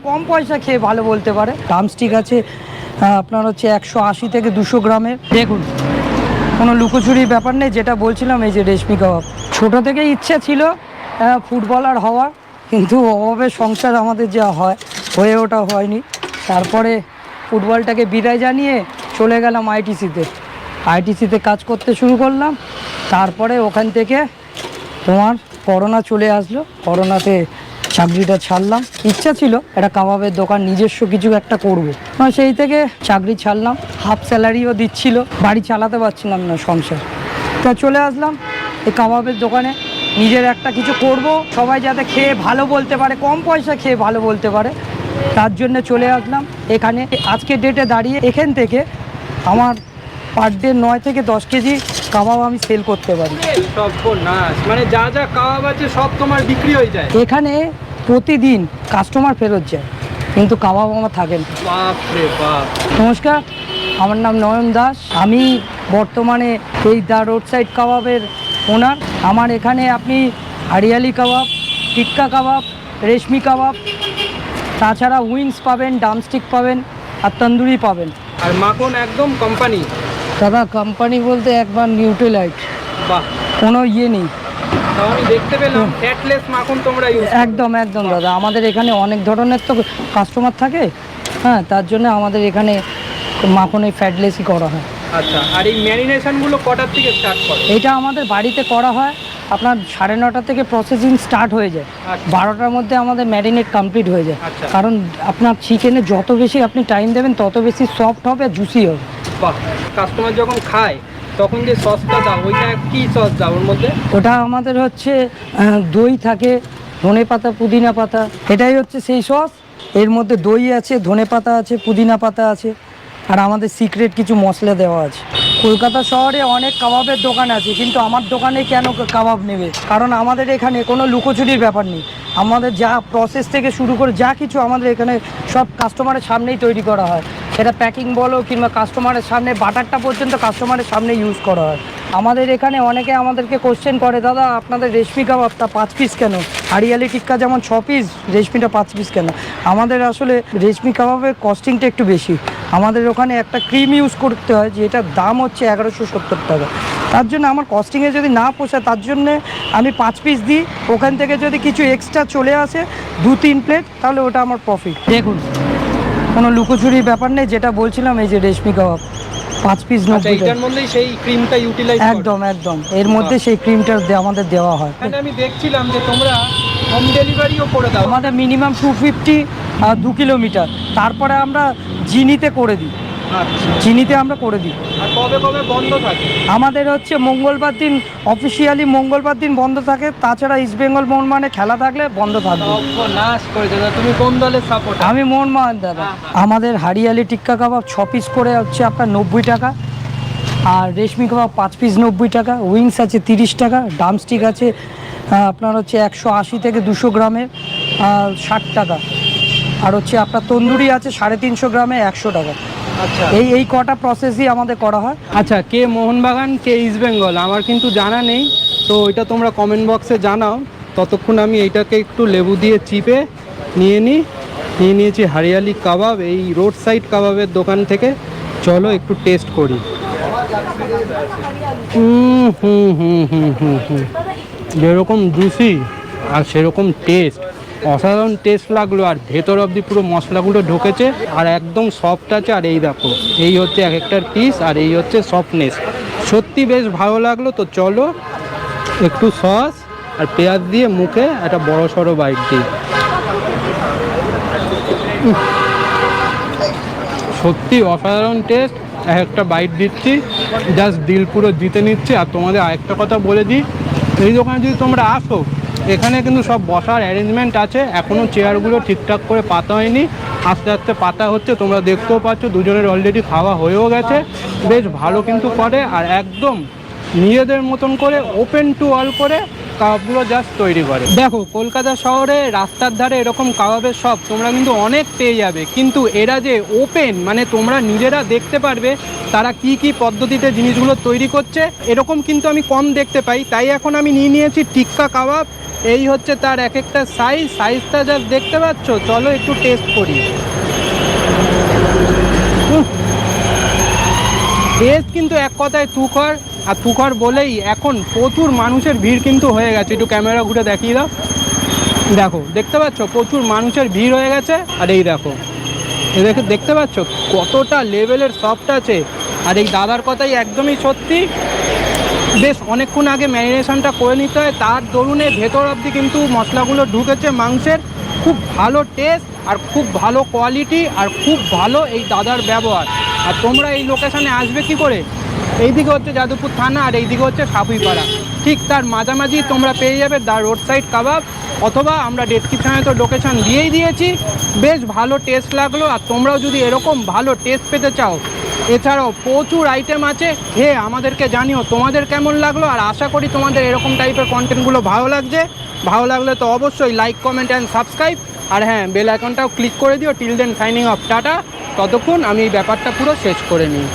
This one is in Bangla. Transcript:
কম পয়সা খেয়ে ভালো বলতে পারে। ড্রামস্টিক আছে আপনার হচ্ছে 180 থেকে 200 গ্রামের। দেখুন কোনো লুকোচুরির ব্যাপার নেই, যেটা বলছিলাম এই যে রেশমি কাবাব। ছোটো থেকে ইচ্ছে ছিল ফুটবলার হওয়ার, কিন্তু অভাবে সংসার আমাদের যা হয়ে ওঠা হয়নি। তারপরে ফুটবলটাকে বিদায় জানিয়ে চলে গেলাম আইটিসিতে কাজ করতে শুরু করলাম। তারপরে ওখান থেকে তোমার করোনা চলে আসলো, করোনাতে চাকরিটা ছাড়লাম। ইচ্ছা ছিল একটা কাবাবের দোকান নিজস্ব কিছু একটা করবো, সেই থেকে চাকরি ছাড়লাম। হাফ স্যালারিও দিচ্ছিল, বাড়ি চালাতে পারছিলাম না সংসার। তা চলে আসলাম এই কাবাবের দোকানে, নিজের একটা কিছু করব, সবাই যাতে খেয়ে ভালো বলতে পারে, কম পয়সা খেয়ে ভালো বলতে পারে, তার জন্য চলে আসলাম এখানে। আজকে ডেটে দাঁড়িয়ে এখান থেকে আমার পার ডে 9 থেকে 10 কেজি কাবাব আমি সেল করতে পারি। মানে যা যা কাবাব আছে সব তোমার বিক্রি হয়ে যায় এখানে। প্রতিদিন কাস্টমার ফেরত যায়, কিন্তু কাবাব আমার থাকে না। বাপরে বাপ। নমস্কার, আমার নাম নয়ন দাস। আমি বর্তমানে এই দ্য রোড সাইড কাবাবের ওনার। আমার এখানে আপনি হরিয়ালি কাবাব, টিক্কা কাবাব, রেশমি কাবাব, তাছাড়া উইংস পাবেন, ড্রামস্টিক পাবেন আর তন্দুরি পাবেন। আর মাখন একদম কোম্পানি? দাদা কোম্পানি বলতে একবার নিউট্রিলাইট, বাহ, কোনো ইয়ে নেই। আমি দেখতে পেলাম ফ্যাটলেস মাখন তোমরা ইউজ। একদম দাদা, আমাদের এখানে অনেক ধরনের তো কাস্টমার থাকে, হ্যাঁ, তার জন্য আমাদের এখানে মাখনে ফ্যাটলেসই করা হয়। আচ্ছা, আর এই ম্যারিনেশনগুলো কটার থেকে স্টার্ট করে? এটা আমাদের বাড়িতে করা হয় আপনার 9:30 থেকে প্রসেসিং স্টার্ট হয়ে যায়। 12টার মধ্যে আমাদের ম্যারিনেট কমপ্লিট হয়ে যায়। কারণ আপনার চিকেনে যত বেশি আপনি টাইম দেবেন তত বেশি সফট হবে আর জুসি হবে। বাহ, কাস্টমার যখন খায় তখন যে সসটা দাও, ওইটা কি সস দাও ওর মধ্যে? ওটা আমাদের হচ্ছে দই থাকে, ধনে পাতা, পুদিনা পাতা, এটাই হচ্ছে সেই সস। এর মধ্যে দই আছে, ধনে পাতা আছে, পুদিনা পাতা আছে, আর আমাদের সিক্রেট কিছু মশলা দেওয়া আছে। কলকাতা শহরে অনেক কাবাবের দোকান আছে, কিন্তু আমার দোকানে কেন কাবাব নেবে? কারণ আমাদের এখানে কোনো লুকোচুরির ব্যাপার নেই। আমাদের যা প্রসেস থেকে শুরু করে যা কিছু আমাদের এখানে সব কাস্টমারের সামনেই তৈরি করা হয়। এটা প্যাকিং বলো কিংবা কাস্টমারের সামনে, বাটারটা পর্যন্ত কাস্টমারের সামনে ইউজ করা হয়। আমাদের এখানে অনেকে আমাদেরকে কোশ্চেন করে, দাদা আপনাদের রেশমি কাবাবটা 5 পিস কেন? হরিয়ালি টিক্কা যেমন 6 পিস, রেশমিটা 5 পিস কেন? আমাদের আসলে রেশমি কাবাবের কস্টিংটা একটু বেশি। আমাদের ওখানে একটা ক্রিম ইউজ করতে হয়, যেটার দাম হচ্ছে 1170 টাকা। তার জন্য আমার কস্টিংয়ে যদি না পোষায়, তার জন্যে আমি 5 পিস দিই। ওখান থেকে যদি কিছু এক্সট্রা চলে আসে 2-3 প্লেট, তাহলে ওটা আমার প্রফিট। দেখুন কোনো লুকোচুরির ব্যাপার নেই, যেটা বলছিলাম এই যে রেশমি কাবাব 5 পিস 90 টাকা। এটার মধ্যেই সেই ক্রিমটা ইউটিলাইজ একদম এর মধ্যে সেই ক্রিমটা আমাদের দেওয়া হয়। আমি দেখছিলাম যে তোমরা হোম ডেলিভারিও করে দাও। আমাদের মিনিমাম 250 আর 2 কিলোমিটার। তারপরে আমরা জিনিতে করে দিই। আচ্ছা, চিনিতে আমরা করে দিই। আর কবে কবে বন্ধ থাকে? আমাদের হচ্ছে মঙ্গলবার দিন, অফিসিয়ালি মঙ্গলবার দিন বন্ধ থাকে। তাছাড়া ইস্ট বেঙ্গল মোহনবাগানে খেলা থাকলে বন্ধ থাকবে। নাশ করে দাদা, তুমি কোন দলের সাপোর্ট? আমি মোহনবাগান দাদা। আমাদের হরিয়ালি টিক্কা কাবাব 6 পিস করে হচ্ছে আপনার 90 টাকা, আর রেশমি কাবাব 5 পিস 90 টাকা, উইংস আছে 30 টাকা, ড্রামস্টিক আছে আপনার হচ্ছে 180 থেকে 200 গ্রামের 60 টাকা, আর হচ্ছে আপনার তন্দুরি আছে 350 গ্রামে 100 টাকা। আচ্ছা, এই কটা প্রসেসই আমাদের করা হয়। আচ্ছা, কে মোহনবাগান কে ইস্ট বেঙ্গল আমার কিন্তু জানা নেই, তো এটা তোমরা কমেন্ট বক্সে জানাও। ততক্ষণ আমি এইটাকে একটু লেবু দিয়ে চিপে নিয়ে নিয়েছি হরিয়ালি কাবাব এই রোড সাইড কাবাবের দোকান থেকে। চলো একটু টেস্ট করি। যেরকম জুসি আর সেরকম টেস্ট, অসাধারণ টেস্ট লাগলো। আর ভেতর অবধি পুরো মশলাগুলো ঢুকেছে আর একদম সফট আছে। আর এই দেখো, এই হচ্ছে এক একটার পিস আর এই হচ্ছে সফটনেস, সত্যি বেশ ভালো লাগলো। তো চলো একটু সস আর পেঁয়াজ দিয়ে মুখে একটা বড় সড়ো বাইট দিই। সত্যি অসাধারণ টেস্ট। এক একটা বাইট দিচ্ছি, জাস্ট দিল পুরো জিতে নিচ্ছে। আর তোমাদের আরেকটা কথা বলে দিই, এই দোকানে যদি তোমরা আসো, এখানে কিন্তু সব বসার অ্যারেঞ্জমেন্ট আছে। এখনও চেয়ারগুলো ঠিকঠাক করে পাতা হয়নি, আস্তে আস্তে পাতা হচ্ছে। তোমরা দেখতেও পাচ্ছ দুজনের অলরেডি খাওয়া হয়েও গেছে। বেশ ভালো কিন্তু করে, আর একদম নিজেদের মতন করে ওপেন টু অল করে কাবাবগুলো জাস্ট তৈরি করে। দেখো কলকাতা শহরে রাস্তার ধারে এরকম কাবাবের শপ তোমরা কিন্তু অনেক পেয়ে যাবে, কিন্তু এরা যে ওপেন, মানে তোমরা নিজেরা দেখতে পারবে তারা কি কি পদ্ধতিতে জিনিসগুলো তৈরি করছে, এরকম কিন্তু আমি কম দেখতে পাই। তাই এখন আমি নিয়ে নিয়েছি টিক্কা কাবাব। এই হচ্ছে তার এক একটা সাইজটা জাস্ট দেখতে পাচ্ছ। চলো একটু টেস্ট করি। টেস্ট কিন্তু এক কথায় তুখর, আর তুখর বলেই এখন প্রচুর মানুষের ভিড় কিন্তু হয়ে গেছে। একটু ক্যামেরা ঘুরে দেখিয়ে দাও। দেখো দেখতে পাচ্ছ প্রচুর মানুষের ভিড় হয়ে গেছে। আর এই দেখো দেখতে পাচ্ছ কতটা লেভেলের সফট আছে। আর এই দাদার কথাই একদমই সত্যি, বেশ অনেকক্ষণ আগে ম্যারিনেশনটা করে নিতে হয়, তার দরুনে ভেতর অবধি কিন্তু মশলাগুলো ঢুকেছে মাংসের। খুব ভালো টেস্ট আর খুব ভালো কোয়ালিটি আর খুব ভালো এই দাদার ব্যবহার। আর তোমরা এই লোকেশানে আসবে কি করে? এইদিকে হচ্ছে যাদবপুর থানা আর এইদিকে হচ্ছে সাপুইপাড়া, ঠিক তার মাঝামাঝি তোমরা পেয়ে যাবে দ্য রোড সাইড কাবাব। অথবা আমরা ডেসক্রিপশানে তো লোকেশান দিয়েই দিয়েছি। বেশ ভালো টেস্ট লাগলো। আর তোমরাও যদি এরকম ভালো টেস্ট পেতে চাও, এছাড়াও প্রচুর আইটেম আছে, আমাদেরকে জানিও তোমাদের কেমন লাগলো। আর আশা করি তোমাদের এরকম টাইপের কন্টেন্টগুলো ভালো লাগছে। ভালো লাগলে তো অবশ্যই লাইক, কমেন্ট অ্যান্ড সাবস্ক্রাইব। আর হ্যাঁ, বেল আইকনটাও ক্লিক করে দিও। Till then signing off, tata. ততক্ষণ আমি এই ব্যাপারটা পুরো শেষ করে নিই।